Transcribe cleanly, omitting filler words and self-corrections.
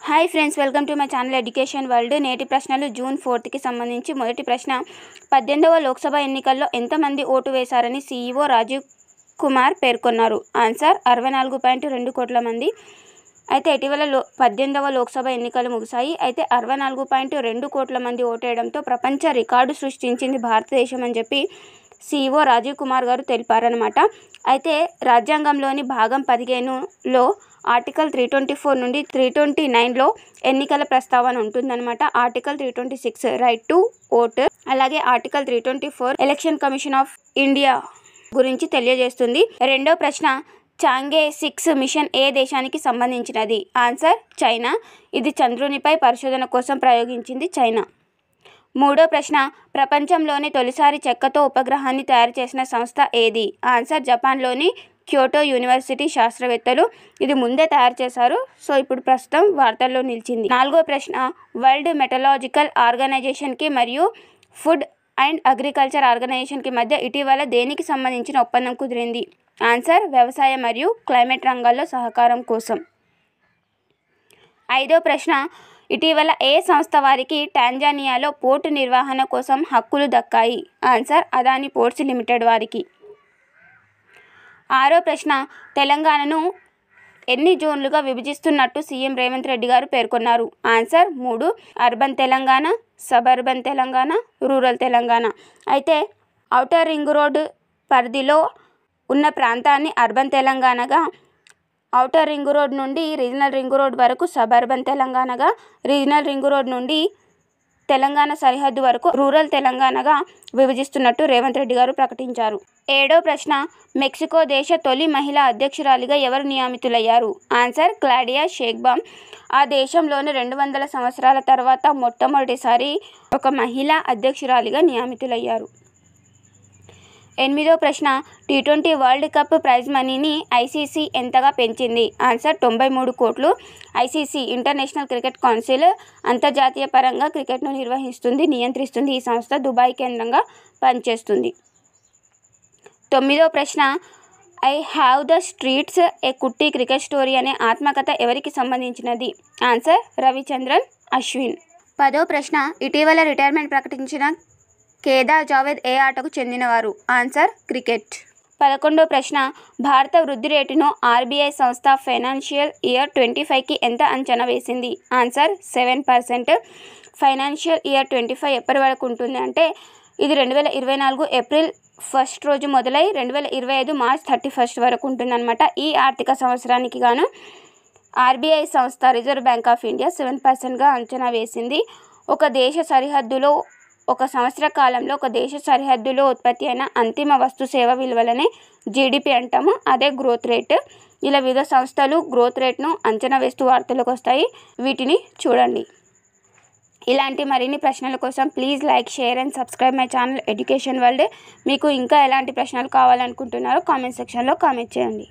Hi friends, welcome to my channel education world. నేటి ప్రశ్నలు June 4కి సంబంధించి. మొదటి ప్రశ్న, 18వ లోక్సభ ఎన్నికల్లో ఎంతమంది ఓటు వేశారని సీఈఓ రాజీవ్ కుమార్ పేర్కొన్నారు? ఆన్సర్ 64.2 కోట్ల మంది. అయితే ఇటీవల 18వ లోక్సభ ఎన్నికలు ముగిశాయి. అయితే 64.2 కోట్ల మంది ఓటేయడంతో ప్రపంచ రికార్డు సృష్టించింది భారతదేశం అని చెప్పి సీఈఓ రాజీవ్ కుమార్ గారు తెలిపారనమాట. అయితే రాజ్యాంగంలోని భాగం 15లో ఆర్టికల్ 324 నుండి 329లో ఎన్నికల ప్రస్తావన ఉంటుందన్నమాట. ఆర్టికల్ 326 రైట్ టు ఓట్, అలాగే article 324 election commission of India గురించి తెలియజేస్తుంది. రెండో ప్రశ్న, చాంగే 6 మిషన్ ఏ దేశానికి సంబంధించినది? Answer China. ఇది చంద్రునిపై పరిశోధన కోసం ప్రయోగించింది చైనా. మూడో ప్రశ్న, ప్రపంచంలోని తొలిసారి చెక్కతో ఉపగ్రహాన్ని తయారు చేసిన సంస్థ ఏది? ఆన్సర్ జపాన్లోని క్యోటో యూనివర్సిటీ శాస్త్రవేత్తలు ఇది ముందే తయారు చేశారు. సో ఇప్పుడు ప్రస్తుతం వార్తల్లో నిలిచింది. నాలుగో ప్రశ్న, వరల్డ్ మెటలాజికల్ ఆర్గనైజేషన్కి మరియు ఫుడ్ అండ్ అగ్రికల్చర్ ఆర్గనైజేషన్కి మధ్య ఇటీవల దేనికి సంబంధించిన ఒప్పందం కుదిరింది? ఆన్సర్ వ్యవసాయ మరియు క్లైమేట్ రంగాల్లో సహకారం కోసం. ఐదో ప్రశ్న, ఇటీవల ఏ సంస్థ వారికి టాంజానియాలో పోర్టు నిర్వహణ కోసం హక్కులు దక్కాయి? ఆన్సర్ అదాని పోర్ట్స్ లిమిటెడ్ వారికి. ఆరో ప్రశ్న, తెలంగాణను ఎన్ని జోన్లుగా విభజిస్తున్నట్టు సీఎం రేవంత్ రెడ్డి గారు పేర్కొన్నారు? Answer 3, urban Telangana, suburban Telangana, rural Telangana. అయితే ఔటర్ రింగ్ రోడ్ పరిధిలో ఉన్న ప్రాంతాన్ని అర్బన్ తెలంగాణగా, ఔటర్ రింగ్ రోడ్ నుండి రీజనల్ రింగ్ రోడ్ వరకు సబర్బన్ తెలంగాణగా, రీజనల్ రింగ్ రోడ్ నుండి తెలంగాణ సరిహద్దు వరకు రూరల్ తెలంగాణగా విభజిస్తున్నట్టు రేవంత్ రెడ్డి గారు ప్రకటించారు. ఏడో ప్రశ్న, మెక్సికో దేశ తొలి మహిళా అధ్యక్షురాలిగా ఎవరు నియమితులయ్యారు? Answer Claudia Sheinbaum. ఆ దేశంలోని 200 సంవత్సరాల తర్వాత మొట్టమొదటిసారి ఒక మహిళా అధ్యక్షురాలిగా నియమితులయ్యారు. ఎనిమిదో ప్రశ్న, T20 వరల్డ్ కప్ ప్రైజ్ మనీని ఐసీసీ ఎంతగా పెంచింది? ఆన్సర్ 93 కోట్లు. ఐసీసీ ఇంటర్నేషనల్ క్రికెట్ కౌన్సిల్ అంతర్జాతీయ పరంగా క్రికెట్ను నిర్వహిస్తుంది, నియంత్రిస్తుంది. ఈ సంస్థ దుబాయ్ కేంద్రంగా పనిచేస్తుంది. తొమ్మిదో ప్రశ్న, ఐ హ్యావ్ ద స్ట్రీట్స్ ఏ కుట్టి క్రికెట్ స్టోరీ అనే ఆత్మకథ ఎవరికి సంబంధించినది? ఆన్సర్ రవిచంద్రన్ అశ్విన్. పదో ప్రశ్న, ఇటీవల రిటైర్మెంట్ ప్రకటించిన కేదార్ జావేద్ ఏ ఆటకు చెందినవారు? Answer cricket. 11వ ప్రశ్న, భారత వృద్ధి రేటును ఆర్బీఐ సంస్థ ఫైనాన్షియల్ ఇయర్ 25కి ఎంత అంచనా వేసింది? ఆన్సర్ 7%. ఫైనాన్షియల్ ఇయర్ 25 ఎప్పటి వరకు ఉంటుంది అంటే ఇది 2024 ఏప్రిల్ 1 రోజు మొదలై 2025 మార్చ్ 31 వరకు ఉంటుందన్నమాట. ఈ ఆర్థిక సంవత్సరానికి గాను ఆర్బీఐ సంస్థ రిజర్వ్ బ్యాంక్ ఆఫ్ ఇండియా 7%గా అంచనా వేసింది. ఒక దేశ సరిహద్దులో ఒక సంవత్సర కాలంలో ఒక దేశ సరిహద్దులో ఉత్పత్తి అయిన అంతిమ వస్తు సేవ విలువలనే జీడిపి అంటాము. అదే గ్రోత్ రేట్. ఇలా వివిధ సంస్థలు గ్రోత్ రేట్ను అంచనా వేస్తూ వార్తలకు వస్తాయి. వీటిని చూడండి. ఇలాంటి మరిన్ని ప్రశ్నల కోసం please like, share and subscribe my channel education world. మీకు ఇంకా ఎలాంటి ప్రశ్నలు కావాలనుకుంటున్నారో కామెంట్ సెక్షన్లో కామెంట్ చేయండి.